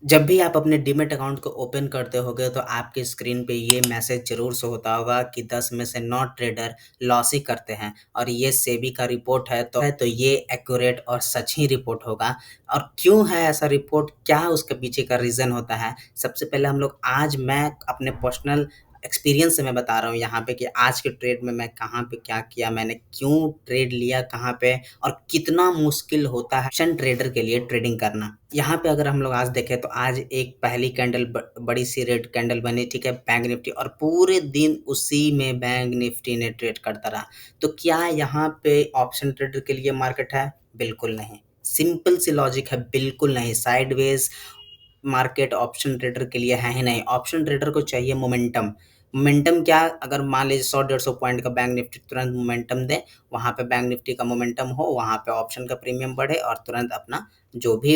जब भी आप अपने डीमैट अकाउंट को ओपन करते होगे तो आपके स्क्रीन पे ये मैसेज ज़रूर शो होता होगा कि 10 में से 9 ट्रेडर लॉस ही करते हैं और ये सेबी का रिपोर्ट है तो ये एक्यूरेट और सच ही रिपोर्ट होगा। और क्यों है ऐसा रिपोर्ट, क्या उसके पीछे का रीज़न होता है? सबसे पहले हम लोग आज मैं अपने पर्सनल एक्सपीरियंस से मैं बता रहा हूँ यहाँ पे कि आज के ट्रेड में मैं कहाँ पे क्या किया, मैंने क्यों ट्रेड लिया कहाँ पे और कितना मुश्किल होता है ऑप्शन ट्रेडर के लिए ट्रेडिंग करना। यहाँ पे अगर हम लोग आज देखें तो आज एक पहली कैंडल बड़ी सी रेड कैंडल बनी, ठीक है, बैंक निफ्टी, और पूरे दिन उसी में बैंक निफ्टी ने ट्रेड करता रहा। तो क्या यहाँ पे ऑप्शन ट्रेडर के लिए मार्केट है? बिल्कुल नहीं। सिंपल सी लॉजिक है, बिल्कुल नहीं। साइडवेज मार्केट ऑप्शन ट्रेडर के लिए है ही नहीं। ऑप्शन ट्रेडर को चाहिए मोमेंटम। मोमेंटम क्या? अगर मान लीजिए 100-150 पॉइंट का बैंक निफ्टी तुरंत मोमेंटम दे, वहाँ पे बैंक निफ्टी का मोमेंटम हो, वहाँ पे ऑप्शन का प्रीमियम बढ़े और तुरंत अपना जो भी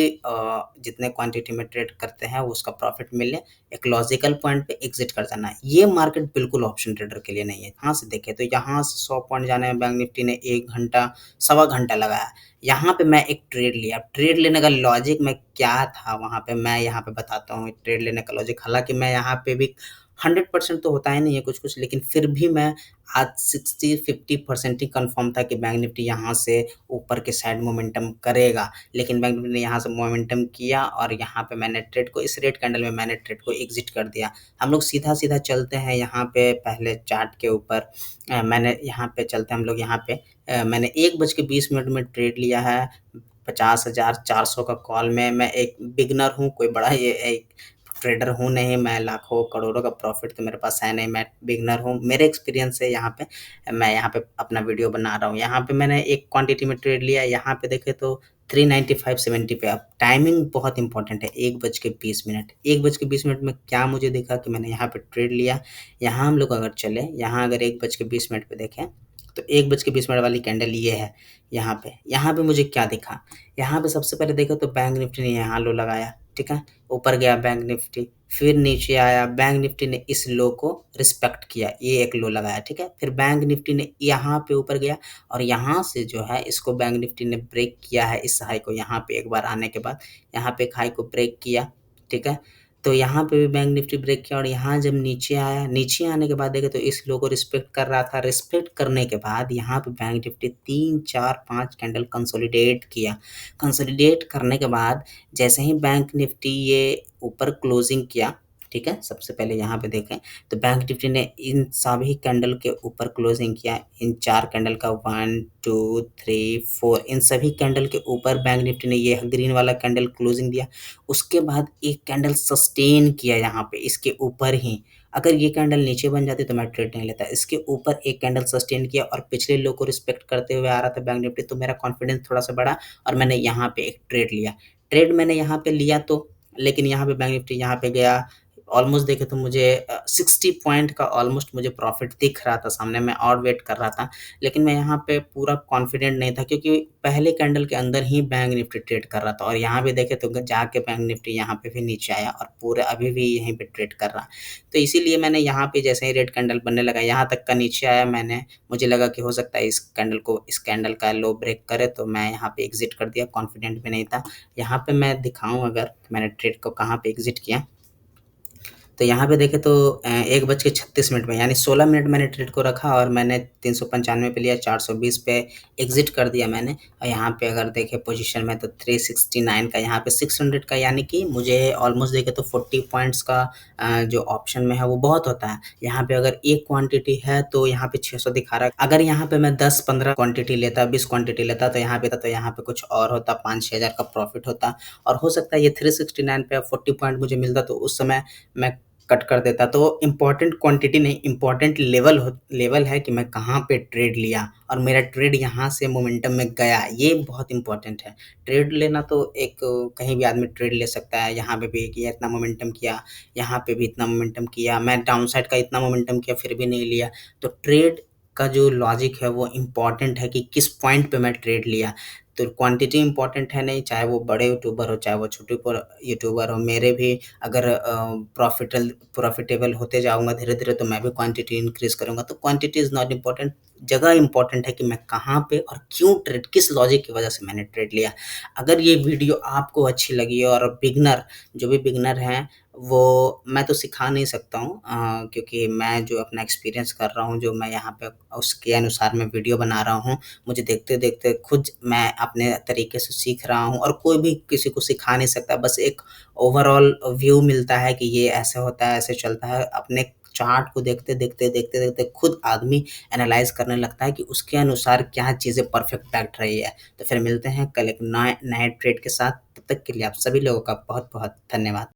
जितने क्वांटिटी में ट्रेड करते हैं वो उसका प्रॉफिट मिले, एक लॉजिकल पॉइंट पे एग्जिट कर जाना है। ये मार्केट बिल्कुल ऑप्शन ट्रेडर के लिए नहीं है। यहाँ से देखें तो यहाँ से 100 पॉइंट जाने में बैंक निफ्टी ने 1 घंटा, सवा घंटा लगाया। यहाँ पे मैं एक ट्रेड लिया। ट्रेड लेने का लॉजिक में क्या था वहाँ पे, मैं यहाँ पे बताता हूँ ट्रेड लेने का लॉजिक। हालाँकि मैं यहाँ पे भी 100% तो होता ही नहीं है कुछ-कुछ, लेकिन फिर भी मैं आज 60-50% ही कन्फर्म था कि बैंक निफ्टी यहाँ से ऊपर के साइड मोमेंटम करेगा। लेकिन बैंक निफ्टी ने यहाँ से मोमेंटम किया और यहाँ पे मैंने ट्रेड को, इस रेड कैंडल में मैंने ट्रेड को एग्ज़िट कर दिया। हम लोग सीधा-सीधा चलते हैं यहाँ पे पहले चार्ट के ऊपर। मैंने यहाँ पे चलते हैं हम लोग यहाँ पे। मैंने 1:20 में ट्रेड लिया है 50,400 का कॉल में। मैं एक बिगिनर हूँ, कोई बड़ा ये एक ट्रेडर हूँ नहीं, मैं लाखों करोड़ों का प्रॉफ़िट तो मेरे पास है नहीं, मैं बिगिनर हूँ। मेरे एक्सपीरियंस से यहाँ पे मैं यहाँ पे अपना वीडियो बना रहा हूँ। यहाँ पे मैंने एक क्वांटिटी में ट्रेड लिया, यहाँ पे देखें तो 395.70 पे। अब टाइमिंग बहुत इंपॉर्टेंट है, 1:20 1:20 में क्या मुझे दिखा कि मैंने यहाँ पे ट्रेड लिया। यहाँ हम लोग अगर चले, यहाँ अगर 1:20 पे देखें तो 1:20 वाली कैंडल ये है। यहाँ पे मुझे क्या दिखा? यहाँ पे सबसे पहले देखो तो बैंक निफ्टी ने यहाँ लो लगाया, ठीक है? ऊपर गया बैंक निफ्टी, फिर नीचे आया, बैंक निफ्टी ने इस लो को रिस्पेक्ट किया, ये एक लो लगाया, ठीक है? फिर बैंक निफ्टी ने यहाँ पे ऊपर गया और यहाँ से जो है इसको बैंक निफ्टी ने ब्रेक किया है, इस हाई को। यहाँ पे एक बार आने के बाद यहाँ पे एक हाई को ब्रेक किया, ठीक है? तो यहाँ पे भी बैंक निफ्टी ब्रेक किया और यहाँ जब नीचे आया, नीचे आने के बाद देखें तो इस लो को रिस्पेक्ट कर रहा था। रिस्पेक्ट करने के बाद यहाँ पे बैंक निफ्टी 3, 4, 5 कैंडल कंसोलिडेट किया। कंसोलिडेट करने के बाद जैसे ही बैंक निफ्टी ये ऊपर क्लोजिंग किया, ठीक है? सबसे पहले यहाँ पे देखें तो बैंक निफ्टी ने इन सभी कैंडल के ऊपर क्लोजिंग किया। इन 4 कैंडल का 1, 2, 3, 4, इन सभी कैंडल के ऊपर बैंक निफ्टी ने ये ग्रीन वाला कैंडल क्लोजिंग दिया। उसके बाद एक कैंडल सस्टेन किया यहाँ पे इसके ऊपर ही। अगर ये कैंडल नीचे बन जाती तो मैं ट्रेड नहीं लेता। इसके ऊपर एक कैंडल सस्टेन किया और पिछले लो को रिस्पेक्ट करते हुए आ रहा था बैंक निफ्टी, तो मेरा कॉन्फिडेंस थोड़ा-सा बढ़ा और मैंने यहाँ पे एक ट्रेड लिया। ट्रेड मैंने यहाँ पे लिया तो, लेकिन यहाँ पे बैंक निफ्टी यहाँ पे गया, ऑलमोस्ट देखे तो मुझे 60 पॉइंट का ऑलमोस्ट मुझे प्रॉफ़िट दिख रहा था सामने, मैं और वेट कर रहा था। लेकिन मैं यहाँ पे पूरा कॉन्फिडेंट नहीं था क्योंकि पहले कैंडल के अंदर ही बैंक निफ्टी ट्रेड कर रहा था और यहाँ पे देखें तो जाके बैंक निफ्टी यहाँ पे भी नीचे आया और पूरे अभी भी यहीं पे ट्रेड कर रहा। तो इसीलिए मैंने यहाँ पे जैसे ही रेड कैंडल बनने लगा, यहाँ तक का नीचे आया, मुझे लगा कि हो सकता है इस कैंडल का लो ब्रेक करे, तो मैं यहाँ पे एग्ज़िट कर दिया, कॉन्फिडेंट भी नहीं था। यहाँ पे मैं दिखाऊँ अगर मैंने ट्रेड को कहाँ पे एग्ज़िट किया, तो यहाँ पे देखें तो 1:36 में यानी 16 मिनट मैंने ट्रेड को रखा और मैंने 395 पे लिया, 420 पे एग्ज़िट कर दिया मैंने। और यहाँ पे अगर देखें पोजीशन में तो 369 का, यहाँ पे 600 का, यानी कि मुझे ऑलमोस्ट देखें तो 40 पॉइंट्स का जो ऑप्शन में है वो बहुत होता है। यहाँ पे अगर एक क्वांटिटी है तो यहाँ पे 600 दिखा रहा है। अगर यहाँ पे मैं 10-15 क्वांटिटी लेता, 20 क्वांटिटी लेता तो यहाँ पे कुछ और होता, 5-6 हज़ार का प्रॉफ़िट होता और हो सकता है ये 369 पे 40 पॉइंट मुझे मिलता तो उस समय मैं कट कर देता। तो इम्पोर्टेंट क्वांटिटी नहीं, इम्पोर्टेंट लेवल है कि मैं कहाँ पे ट्रेड लिया और मेरा ट्रेड यहाँ से मोमेंटम में गया, ये बहुत इम्पोर्टेंट है। ट्रेड लेना तो एक कहीं भी आदमी ट्रेड ले सकता है, यहाँ पे भी किया इतना मोमेंटम किया, यहाँ पे भी इतना मोमेंटम किया, मैं डाउन साइड का इतना मोमेंटम किया फिर भी नहीं लिया। तो ट्रेड का जो लॉजिक है वो इम्पोर्टेंट है कि किस पॉइंट पे मैं ट्रेड लिया। तो क्वांटिटी इम्पोर्टेंट है नहीं, चाहे वो बड़े यूट्यूबर हो, चाहे वो छोटे यूट्यूबर हो। मेरे भी अगर प्रॉफिटेबल होते जाऊँगा धीरे-धीरे, तो मैं भी क्वांटिटी इंक्रीज़ करूँगा। तो क्वांटिटी इज़ नॉट इम्पोर्टेंट, जगह इम्पोर्टेंट है कि मैं कहाँ पे और क्यों ट्रेड, किस लॉजिक की वजह से मैंने ट्रेड लिया। अगर ये वीडियो आपको अच्छी लगी और बिगिनर, जो भी बिगिनर हैं, वो मैं तो सिखा नहीं सकता हूँ, क्योंकि मैं जो अपना एक्सपीरियंस कर रहा हूँ, जो मैं यहाँ पे उसके अनुसार मैं वीडियो बना रहा हूँ, मुझे देखते-देखते खुद मैं अपने तरीके से सीख रहा हूँ और कोई भी किसी को सिखा नहीं सकता। बस एक ओवरऑल व्यू मिलता है कि ये ऐसे होता है, ऐसे चलता है। अपने चार्ट को देखते-देखते खुद आदमी एनालाइज़ करने लगता है कि उसके अनुसार क्या चीज़ें परफेक्ट बैठ रही है। तो फिर मिलते हैं कल एक नए नए ट्रेड के साथ। तब तक के लिए आप सभी लोगों का बहुत-बहुत धन्यवाद।